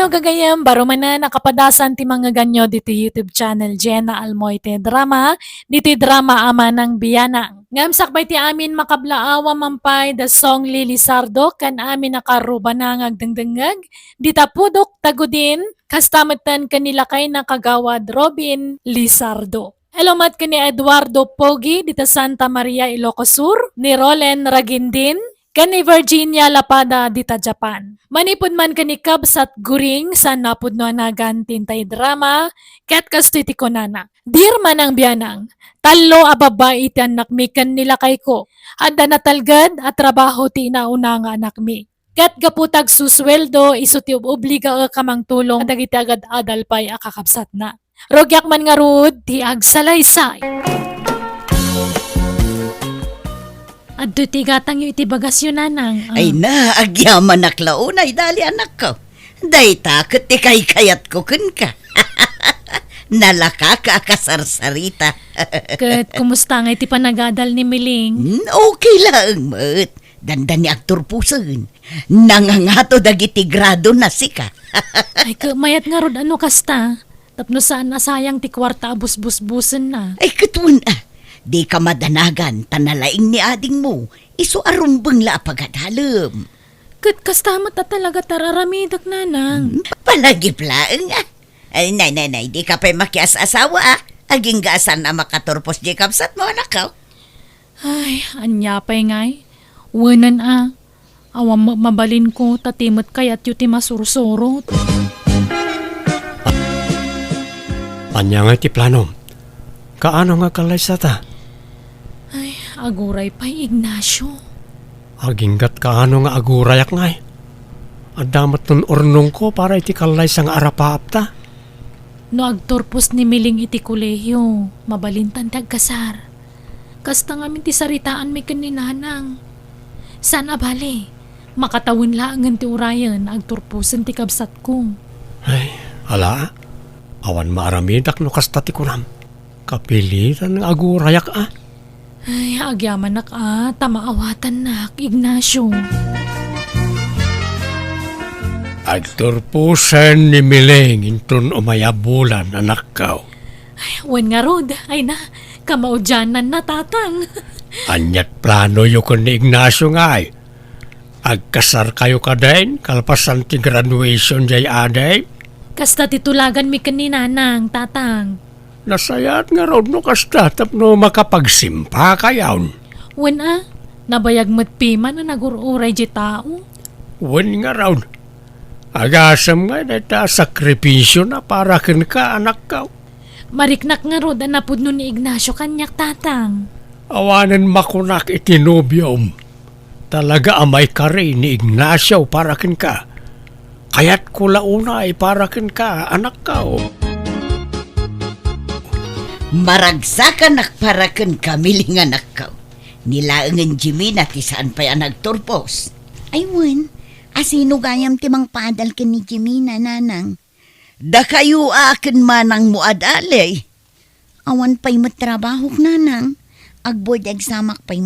Hello gagayam, baro man na nakapadasan ti mga ganyo dito YouTube channel JENA ALMOITE drama, dito drama Manang Bianang. Ngamsak bay ti amin makablaawa mampay the song Lili Sardo kan amin nakaruba na ngagdengdengag, dita pudok tagudin, kastamatan kanila kay nakagawad Robin Lizardo. Hello mat kani Eduardo Pogi dita Santa Maria Ilocos Sur, ni Rolen Ragindin, kani Virginia Lapada dita Japan. Manipod man kani Kabsat Guring sa napud no anagan tintay drama ket kastoy ti konana. Dear Manang Bianang, talo a babae iti anak mi ken nila kay ko. Adda natalgad at trabaho ti inauna nga anak mi. Ket gaputag susweldo isu ti obliga kamang tulong dagiti agad adal pay a kakabsat na. Rogyak man nga rud ti agsalaysay. Adto ti gatang yu iti bagas yun, nanang. Ay na, agyaman naklaunay, dali anak ko. Day takot ti kay-kayat ko kun ka. Nalaka ka kasarsarita. Ket kumusta nga iti panagadal ni Miling? Okay lang, mat. Dandan ni aktor puson. Nangangato dagiti grado na sika. Ay mayat nga rod ano kasta. Tapno saan nasayang ti kwarta abus-bus-busen na. Ay katun di ka madanagan, tanalaing ni ading mo. Iso arumbang la pagadalam. Ket kastamat ta talaga tararamidak, nanang. Palagip-laeng Ay, nay, di ka pa'y makias-asawa Aging gaasan na makaturpos di kapsat mo, anak ko. Ay, anya pa'y ngay. Wanan Awam mabalin ko, tatimot kayat yu ti masursurot. Anya nga ti plano. Kaano nga kalay sa ta? Ay, aguray pa'y Ignacio. Aginggat kaano nga agurayak ngay. Adamat nun ornong ko para iti kalay sa nga arapaap ta. No agturpos ni Miling iti kolehiyo, mabalintan ti agkasar. Kasta nga ti saritaan mi kaninanang. San abali, makatawin laangan ti urayan, agturposan ti kabsat ko. Ay, ala. Awan maaramidak no kasta ti kunam. Kapilitan ng agurayak Ay, agyaman nak tamaawatan nak, Ignacio. Agturpusan ni Miling intun umayabulan anak ko. Ay, wen nga rod, ay na, kamaudyanan na tatang. Anyat plano yu ko ni Ignacio nga ay. Agkasar kayo ka din, kalpasan ti graduation jay aday. Kasta titulagan mi kaninanang, tatang. Nasayat nga raw no kasta tapno makapagsimpa kayawn. Wen nabayag matpiman na nagururay di tao. Wen nga raw. Agasam nga na sakripisyo na para kin ka anak ka. Mariknak nga rod napud no ni Ignacio kanyak, tatang. Awanan makunak itinobyom. Talaga amay kari ni Ignacio para kin ka. Kaya't kulauna ay para kin ka anak ka. Maragsakan nakparakan kamiling anak ko. Nilaangan Jimmy na ti saan pa'y nagturpos. Ay wan, asino gayam timang padal ka ni Jimmy na, nanang? Da kayo akin manang mo adalay. Awan pa'y matrabahok, nanang. Agboard agsamak pa'y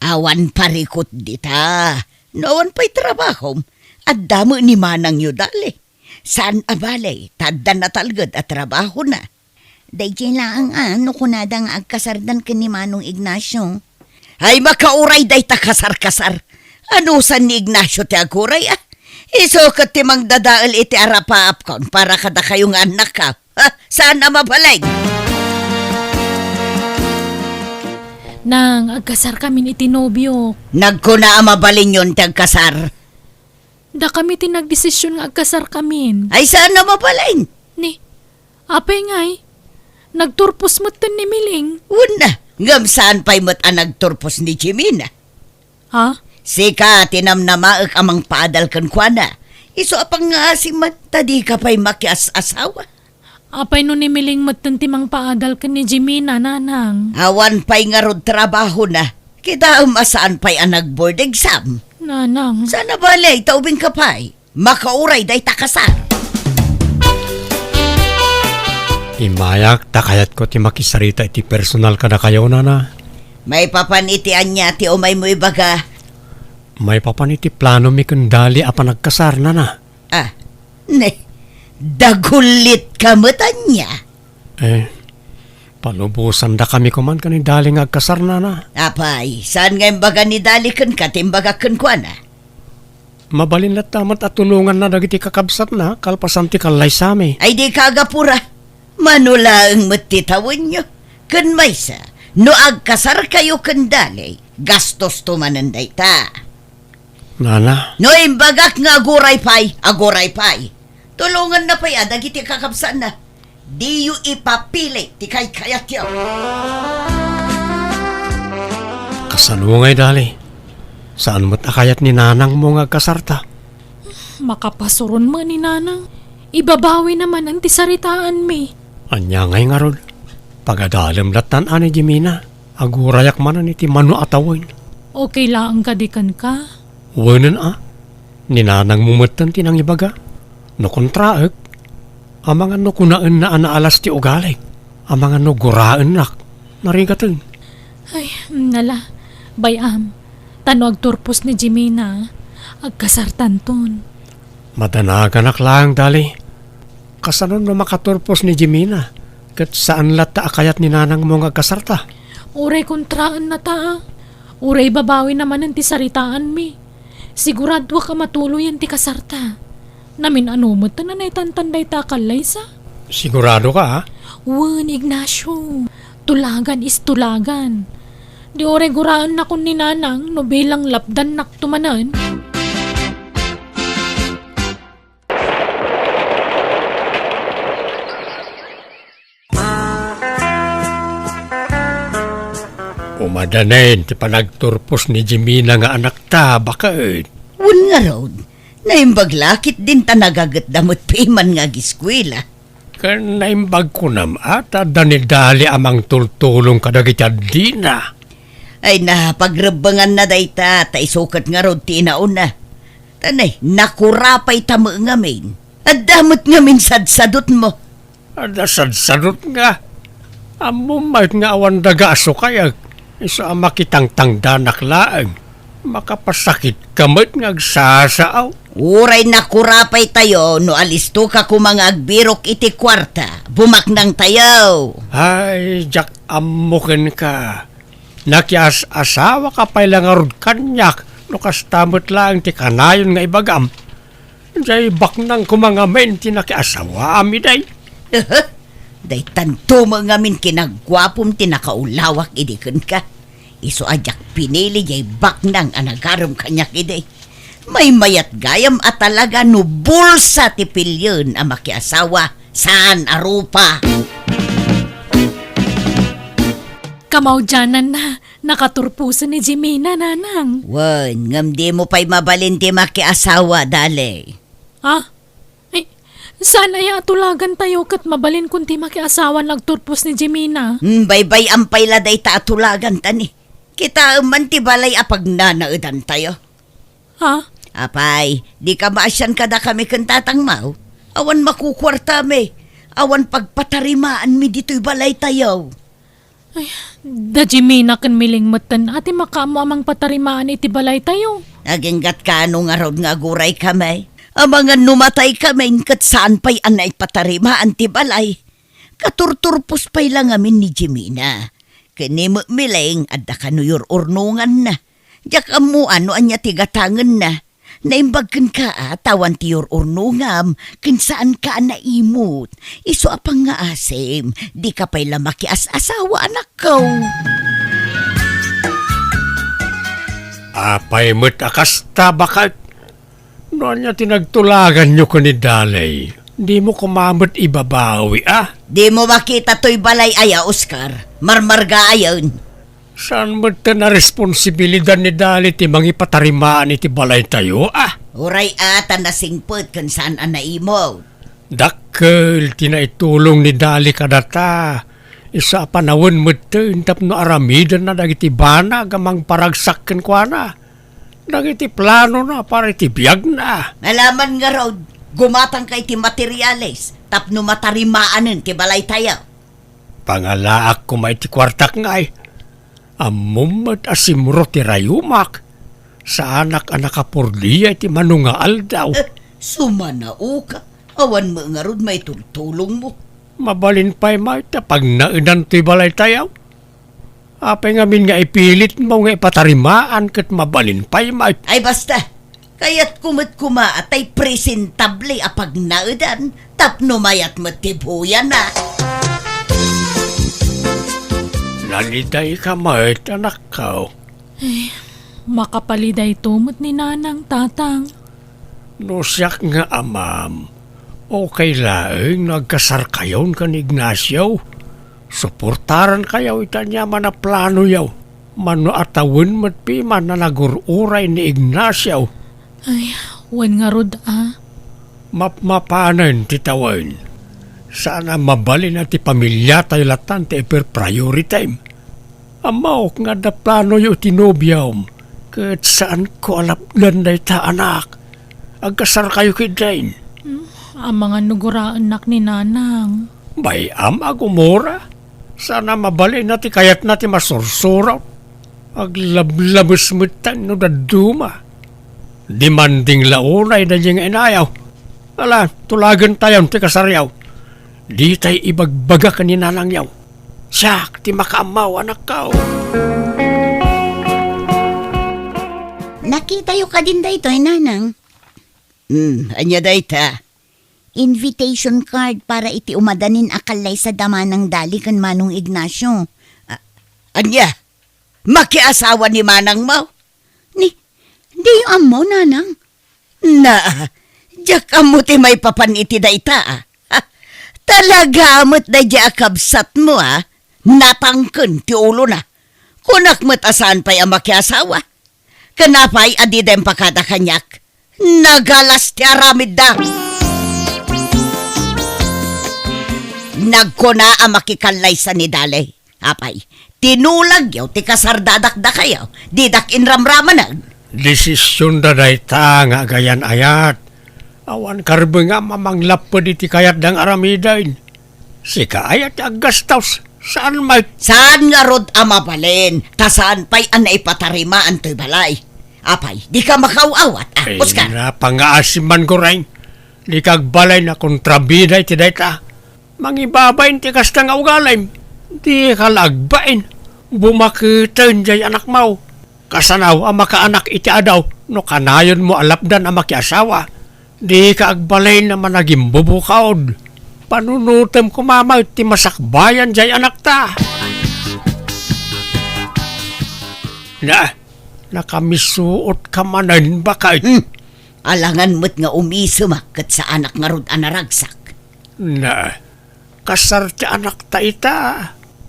Awan parikot dita. Nawan pa'y trabahom. At damo ni manang yu dali. Saan abalay, tadda na talgad at trabaho na. Dayjay lang no kunadang agkasardan ka ni Manong Ignacio. Ay makauray day ta kasar-kasar. Ano san ni Ignacio ti aguray Iso ka ti magdadaal iti arapaap kon para kada kayong anak ka. Saan na mabalay? Nang agkasar kami iti nobyo. Nagkuna mabalin yun ti agkasar. Da kami tinagdesisyon nga agkasar kamin. Ay saan na mabalay? Ni, apay ngay. Nagturpos mo't ni Miling. Una, ngam saan pa'y mo't nagturpos ni Jimina? Ha? Sika, tinamnamaak amang paadal kan kwa na. Iso apang nga si mat, tadi ka pa'y makias-asawa. Apay no ni Miling mo't timang paadal ka ni Jimina, nanang. Awan pa'y nga rod trabaho na. Kita masaan pa'y nag-board exam. Nanang. Sana balay, taubing ka pa'y. Makauray day takasar. Imayak takayat ko ti makisarita iti personal ka na kayo na. May papanitian niya ti umay mo ibaga. May papaniti plano mi kundali apa nagkasar na. Ne, dagulit ka matanya. Palubusan da kami kuman kani daling agkasar na. Apay, saan nga imbaga ni dalikan ka, timbagakan ko na? Mabalin na tamat at tulungan na dagiti kakabsat na, kalpasan ti kalay sami. Ay di kagapura, manula ang matitawan nyo. Kun maysa, no agkasar kayo kun dali, gastos tumananday ta. Nana, No imbagak nga aguray pay. Tulungan na pay, dagiti kakabsat na. Di yu ipapili, ti kay kayat yaw. kasalungay dali. Saan mo't akayat ni nanang mo nga kasarta? Makapasuron mo ni nanang. Ibabawi naman ang tisaritaan mi. Anya ngay nga rod. Pag-adalan latan ani Jimina. Agurayak man ni ti mano atawin. Okay lang kadikan ka. Wanan ninanang mumutan tinang ibaga. No kontraek. Amang ano kunaan na anaalas ti ugalig. Amang ano guraan nak. Narigatan. Ay, nala. Bayam. Tano agturpos ni Jimina. Agkasartan ton. Madanagan lang dali. Kasanon na makaturpos ni Jimina. Kat saan lata akayat ni nanang mo nga kasarta? Uray kontraan na ta. Uray babawi naman ang tisaritaan mi. Sigurado ka matuloy ang ti kasarta. Namin anumot na nanay ta kalay sa. Sigurado ka ha? Wan, Ignacio. Tulagan is tulagan. Di oray guraan na kun ni nanang no bilang lapdan nak tumanan. Umadanen ti panagturpos ni Jimina nga anak ta bakit? Un nga road, na imbaglakit din ta nagagat damot piman nga giskwila. Kan naimbag ko nam ata danidali amang tultulong kadagiti dina. Ay napagrebangan na dayta, ta isukat nga road ti inauna. Tanay, nakurapay ta mo ngamin. At damot ngamin sadsadot mo. Ada sadsadot nga. Amumait nga awan daga aso kaya isa ang makitang tangdanak laang. Makapasakit kamot nga agsasaaw. Uray nakurapay tayo, no alisto ka kumang agbirok iti kwarta. Bumaknang tayo. Ay, jak amukin ka. Nakias asawa ka pa'y langarod kanyak. No kastamot lang ti kanayon nga ibagam. Jay baknang kumangamen ti nakiasawa amiday. Day tanto mo ngamin kinagwapom ti nakaulawak idikon ka. Iso ajak pinili jay baknang anagarom kanyak iday. May mayat gayam at talaga no bulsa ti pilyon ang makiasawa saan arupa. Kamaudyanan na. Nakaturpusan ni Jimina, nanang. Wan, ngam di mo pa'y mabalin ti makiasawa dali. Ha? Ay, saan ay atulagan tayo kat mabalin kunti makiasawan nagturpos ni Jimina? Baybay ampay laday ta atulagan tani. Kita man ti balay apag nanaudan tayo. Ha? Apay, di ka maasyan kada kami kantatang mau. Awan makukwarta me. Awan pagpatarimaan mi dito'y balay tayo. Ay, da Jimina kan miling matan ati makamo amang patarimaan iti balay tayo. Naginggat ka ano nga rod nga guray kami. Ang mga numatay kami kat saan pa'y anay patarimaan ti balay. Katurturpos pa'y lang amin ni Jimina. Kini miling at da kanuyor urnungan na. Diyak amu ano anya tigatangan na. Naimbagkan ka tawan tiyor urnungam kin saan ka naimut. Iso apang nga asim, di ka pa'y lamaki asawa anak ko. Apay mo't akasta bakit? Noon niya tinagtulagan nyo ko ni Dalay. Di mo kumamot ibabawi Di mo makita to'y balay aya, Oscar. Marmarga ayon. Saan mo na responsibilidad ni Dali ti mangipatarimaan iti balay tayo Uray ata nasingpot kung saan naimot. Dakkel tinaitulong ni Dali kadata. Isa panawon mo tapno aramidan na dagiti bana gamang paragsakken kwa na. Dagiti plano na para iti biyag na. Malaman nga raw, gumatang kay ti materyales, tapno matarimaanen ti balay tayo. Pangalaak ko may ti kwartak ngay. Amumat asimuro ti rayumak. Sa anak-anak apurliya ti manungaal daw. Sumanao ka. Awan mo nga rod may tulong mo. Mabalin pa'y maita pag naudan to'y balay tayaw. Apay ngamin nga ipilit mo nga ipatarimaan kat mabalin pa'y maita. Ay basta, kaya't kumot kuma at ay presentable apag naudan, tapno mayat matibuyan na. Naliday ka mait, anak ka. Makapaliday tumot ni nanang tatang. No siyak nga amam, okay laeng nagkasar kayon kan Ignacio. Suportaran kayaw itanya mana plano yaw. Mano atawin matpi man na nagururay ni Ignacio. Ay, wan nga rod Mapanan titawin. Sana mabalin na ti pamilya tayo latan ti priority time. Amaok nga da plano yu tinobyaw. Kat saan ko alaplan day ta anak. Agkasar kayo kidain. Ang mga nuguraan nak ni nanang. Bayam agumora. Sana mabalin na ti kayat na ti masursuraw. Aglablabas mo no daduma. Demanding launay na diyang inayaw. Ala, tulagan tayo ti kasaryaw. Di tayo ibagbaga ka ni nanang yaw. Siyak, ti makaamaw anak ka. Nakita yu ka din da ito, nanang. Anya da ita? Invitation card para iti umadanin akalay sa dama ng dali kan Manong Ignacio. Anya? Makiasawa ni Manang mo? Di yu amo, nanang. Na, diyak amo ti may papan iti da ita. Talaga amot da diya kabsat mo Natangken ti ulo na. Kunak mo't asan pa'y ang makiasawa. Kanapay adidem pakada kanyak. Nagalas ti aramid da. Nagkuna ang makikalay sa nidalay. Apay, tinulag yaw ti kasardadak da kayaw. Didak inramramanan. Desisyon da day ta nga gayan ayat. Awan karbe nga mamanglapod iti kayat dang aramidain. Sika ayat agastaws. Saan may? Saan nga rod amabalin? Tasaan pa'y anay patarimaan to'y balay. Apay, di ka makauawat. Ay, Oscar. napangaasiman ko rin. Di kagbalay na kontrabida iti dayta. Mangibabain ti kasta nga ugalay. Di kalagbain. Bumakitin jay anak mau. Kasanaw ang makaanak iti adaw. No kanayon mo alapdan ang makiasawa. Di kaagbalay na managing bubukaod. Panunutem kumama iti masakbayan jay anak ta. Nakamisuot ka manan bakit? Alangan mo't nga umisumakot sa anak nga rod anaragsak. Kasar ti anak ta ita.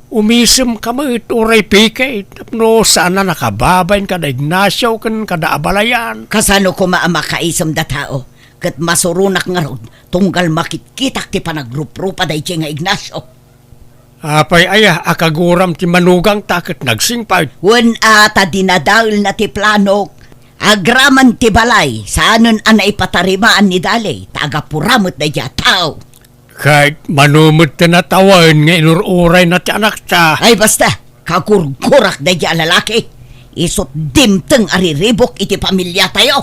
Umisem ka mo uray pikay. Tapno sana nakababayin kada Ignacio kan kada abalayan. Kasano ko maamakaisam da tao. Kat masurunak nga rod, tunggal makitkitak ti panagrup-rupa day nga Ignacio. Apay aya, akaguram ti manugang takot nagsingpay. Wen ata dinadaul na ti planok, agraman ti balay, saanon anay patarimaan ni Dali, tagapuramot na dya tao. Kahit manumot na natawan nga inururay na ti anak ta. Ay basta, kakurkurak na dya lalaki, isot dimteng ariribok iti pamilya tayo.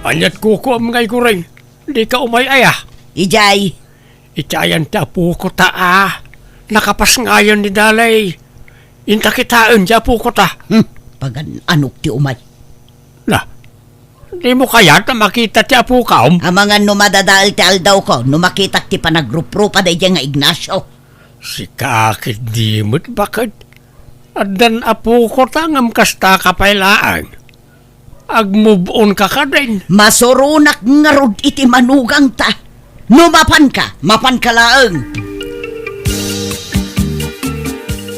Anyat kuko ang ngay kuring, di ka umay-aya. Ijay, Itayan ti apo ko ta Nakapas ngayon ni Dalay. Inta kitaan ti apo ko ta. pagan anok ti umay. Di mo kaya ta makita ti apo ka Ang mga numadadaal ti aldaw ko, numakitak ti panagrup-rupa day nga Ignacio. Si kakit di mo't bakit? Adan apo ko ta ngam kasta kapailaan. Ag-move on ka ka din. Masurunak nga rod iti manugang ta. Numapan ka, mapan ka laeng.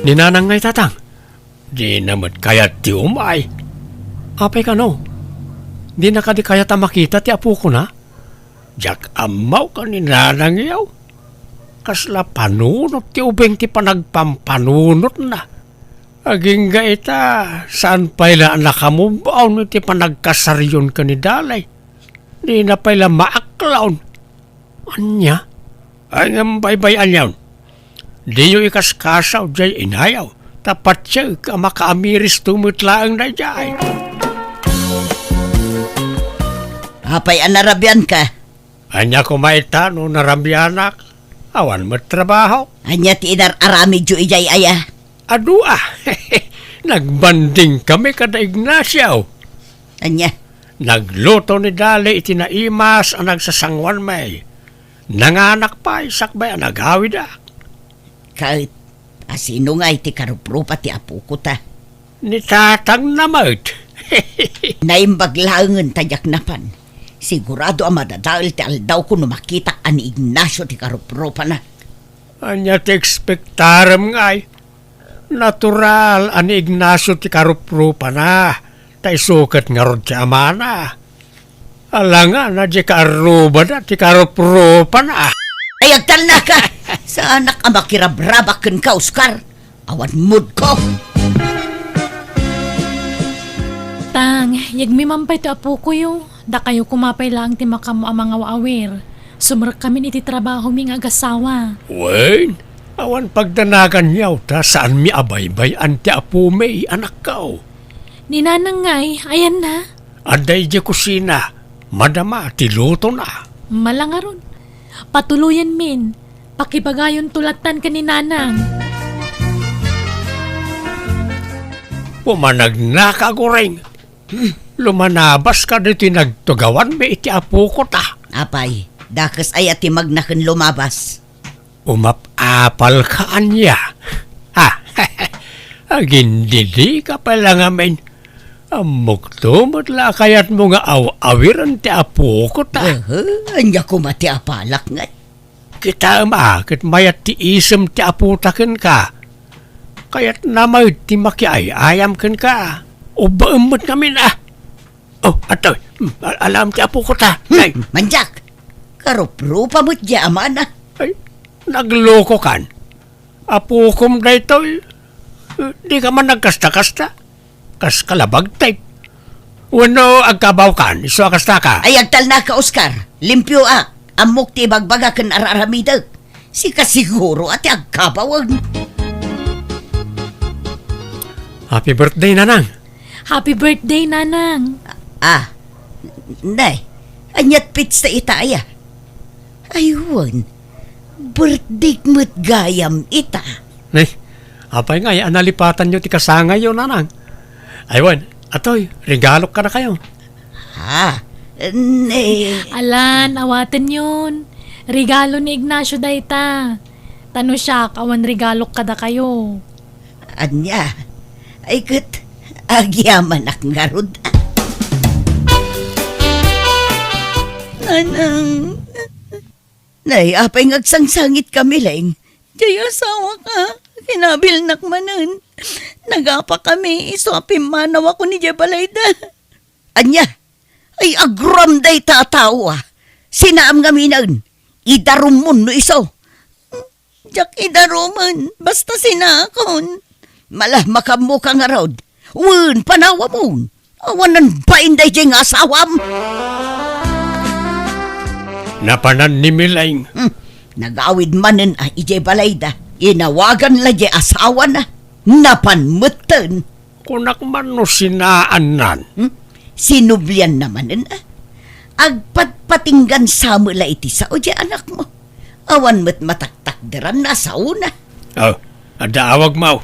Ninanang ngay tatang. Di naman kaya ti umay. Apay ka no? Di na ka di kaya ta makita ti apo ko na? Diyak amaw ka ninanang yaw. Kasla panunot ti ubeng ti panagpampanunot na. Aging gaita, saan pala nakamubaw no ti panagkasaryon ka ni Dalay? Di na pala maaklaon. Anya? Ay nga baybayan yaw. Di yung ikaskasaw jay inayaw. Tapat siya ka makaamiris tumutlaang na jay. Hapay anarabian ka. Anya ko maita no narambianak. Awan mo trabaho. Anya ti idar arami jo ijay aya. Adua. Nagbanding kami kada Ignacio. Anya, Nagluto ni Dali iti naimas ang nagsasangwan may. Nanganak pa isakbay ang nagawid ah. kahit asino nga iti karuprupa ti apo ko ta. Ni tatang namot. Naimbaglangan tayak napan. Sigurado ang madadaal ti aldaw ko no makita ani Ignacio ti karuprupa na. Anya ti ekspektarem nga ay. Natural ani Ignacio ti karuprupa na. Tay sukat nga rod ti amana. Alanga na di karuba na ti karuprupa na. Ay, agtal na ka! Sa anak ang makirabrabakan ka, Oscar. Awan mood ko. Tang, yagmi mampay to apo ko yo. Da kayo kumapay lang ti makamo ang mga waawir. Sumrak kami iti trabaho ming agasawa. Wen, awan pagdanagan niyaw ta saan mi abaybay anti apo may anak kao. Ni nanang ngay, ayan na. Aday di kusina, madama ti luto na. Malangaron. Patuluyan min. Pakibagayon tulatan ka ni nanang. Pumanag na ka goreng. Lumanabas ka dito nagtugawan may iti apo ko ta. Apay, dakas ay ati magnakan lumabas. Umapapal ka anya. Ha, agindidi ka pala nga men. Amukto la kayat mo nga awiran ti apo ko ta. Anya ko mati apalak nga. Kita ket mayat ti isem ti apo taken ka. Kayat namay ti makiayayam ken ka. O baemot kami na. Oh, atoy, alam ti apo ko ta. Ay, Manjak, karuprupa mo't di amana. ay, nagloko kan. Apo kom da ito, di ka man nagkasta-kasta. Kas kalabag type. Wano agkabaw kan, iso kasta ka. Ay, agtal na ka, Oscar. Limpyo amok ti bagbaga kan araramidag. Si kasiguro ati agkabawag. Happy birthday, nanang. Happy birthday, nanang. Nay, anyat pits ta itaya. Aywan, birthday mo't gayam ita. Nay, apay nga, analipatan nyo ti kasangay yun, nanang. Aywan, atoy, regalo ka na kayo. Alan, awaten yun. Regalo ni Ignacio dayta. Tano siya, awan regalo kada kayo. Anya, ay kat, agyaman ak ngarod. Nanang, nay, apay ngagsangsangit kami lang. Jay asawa ka, kinabil nakmanan. Nagapa kami, iso apimanaw ako ni Jabalayda. Anya, ay agram day tatao Sinaam nga minan, idarumon no iso. Jak idaruman, basta sinakon. Malah makamu ka nga rod. Wen, panawa mo. Awanan ba inday jay nga asawam? Napanan ni Milaing. Nagawid manen ijay balayda. Inawagan la jay asawa na. Napanmutan. Kunak man no sinaanan. Sinublian naman agpatpatinggan sa mula iti sa o jay anak mo. Awan mo't mataktakderan na sa una. Oh, adaawag mo.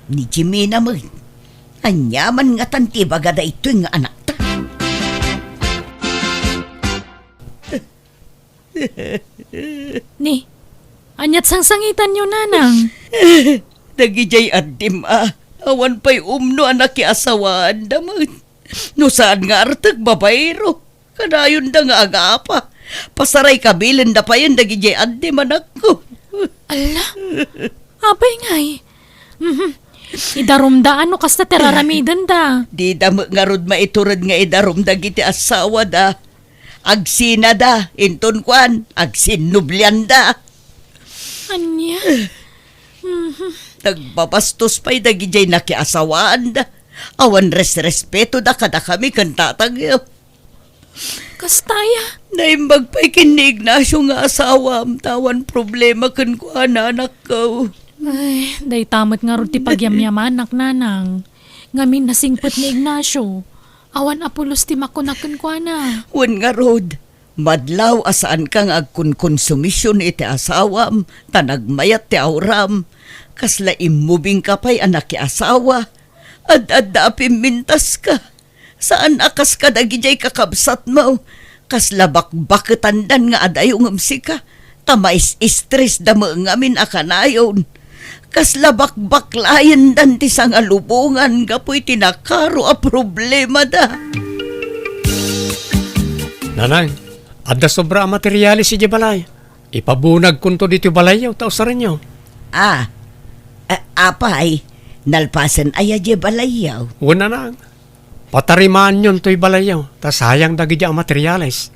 Ni Jimmy naman. Anyaman nga tantibaga da ito nga anak ta. Ni, anyat sangsangitan nyo, nanang. Nagijay adim awan pa'y umno anak ki asawaan daman. No saan nga artag babayro. Kadayon da nga agapa. Pasaray kabilin da pa yun nagijay adim anak ko. Ala, apay ngay. Idarumdaan no kasta teraramidan da. Di da nga rod maiturad nga idarom dagiti asawa da. Agsina da, inton kwan, agsinublian da. Anya? Nagbabastos pa'y dagijay nakiasawaan da. Awan respeto da kada kami kan tatagyo. Kastaya? Naimbag pa'y kini Ignacio nga asawa tawan problema kan ko anak ko. Ay, day tamat nga rin ti pagyamyaman, nanang. Ngamin nasingpot ni Ignacio. Awan apulos ti makunakan kwa na. Wan nga rod, madlaw asaan kang agkun-konsumisyon iti asawam, tanagmayat ti awram, kasla imubing kapay anak ki asawa, ad-adda mintas ka. Saan akas ka dagijay kakabsat mo, kasla bakbaketandan nga adayong ka, tamais stress da ngamin akanayon. Kasla bakbaklayan dan ti sangalubungan, gapoy tinakaro a problema da. Nanang, adda sobra ang materyales si balay. Ipabunag kunto dito balayaw, tao sa rin nyo. Apay, nalpasan aya je balayaw. Una nang, patarimaan yun to'y balayaw, ta sayang dagi ang materyales.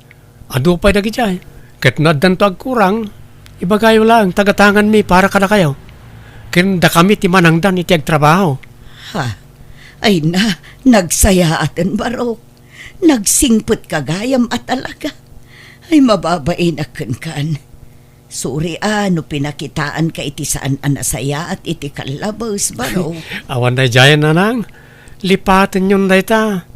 Ado pa'y dagi dyan. Kat nadan to agkurang, ibagayo lang, tagatangan mi para kada kayo. Kinda kami ti manangdan iti agtrabaho. Ha, ay nagsaya atin barok. Nagsingput kagayam at talaga. Ay mababain akin kan. Suri no pinakitaan ka iti saan anasaya at iti kalabos barok. Awan na dyan nanang, lipatin yun na ita.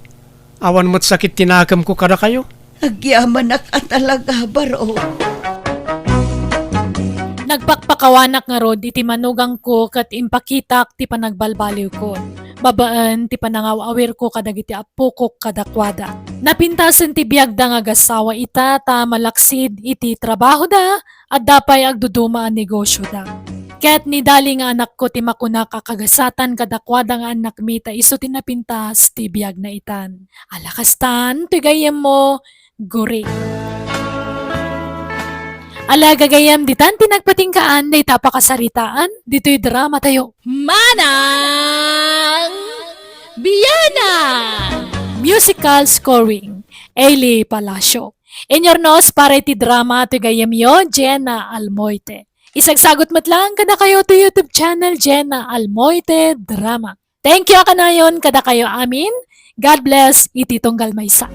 Awan mo't sakit tinakam ko kada kayo. Agyaman at talaga barok. Nagpakpakawanak nga rod iti manugang ko kat impakitak ti panagbalbaliw ko. Babaan ti panangawawir ko kadagiti apukok kadakwada. Napintasen ti biag da nga gasawa ita ta malaksid iti trabaho da at dapay agduduma ang negosyo da. Ket ni dali nga anak ko ti makuna kakagasatan kadakwada nga anak mita iso ti napintas ti biag na itan. Alakastan, tigayem mo, guri. Ala gagayam ditan tinagpatingkaan day tapakasaritaan dito'y drama tayo. Manang Bianang! Musical scoring, Eli Palacio. Inyornos para iti drama to gayam yo, JENA ALMOITE. Isagsagot mo't lang kada kayo to YouTube channel JENA ALMOITE Drama. Thank you kanayon kada kayo amin. God bless iti tunggal maysa.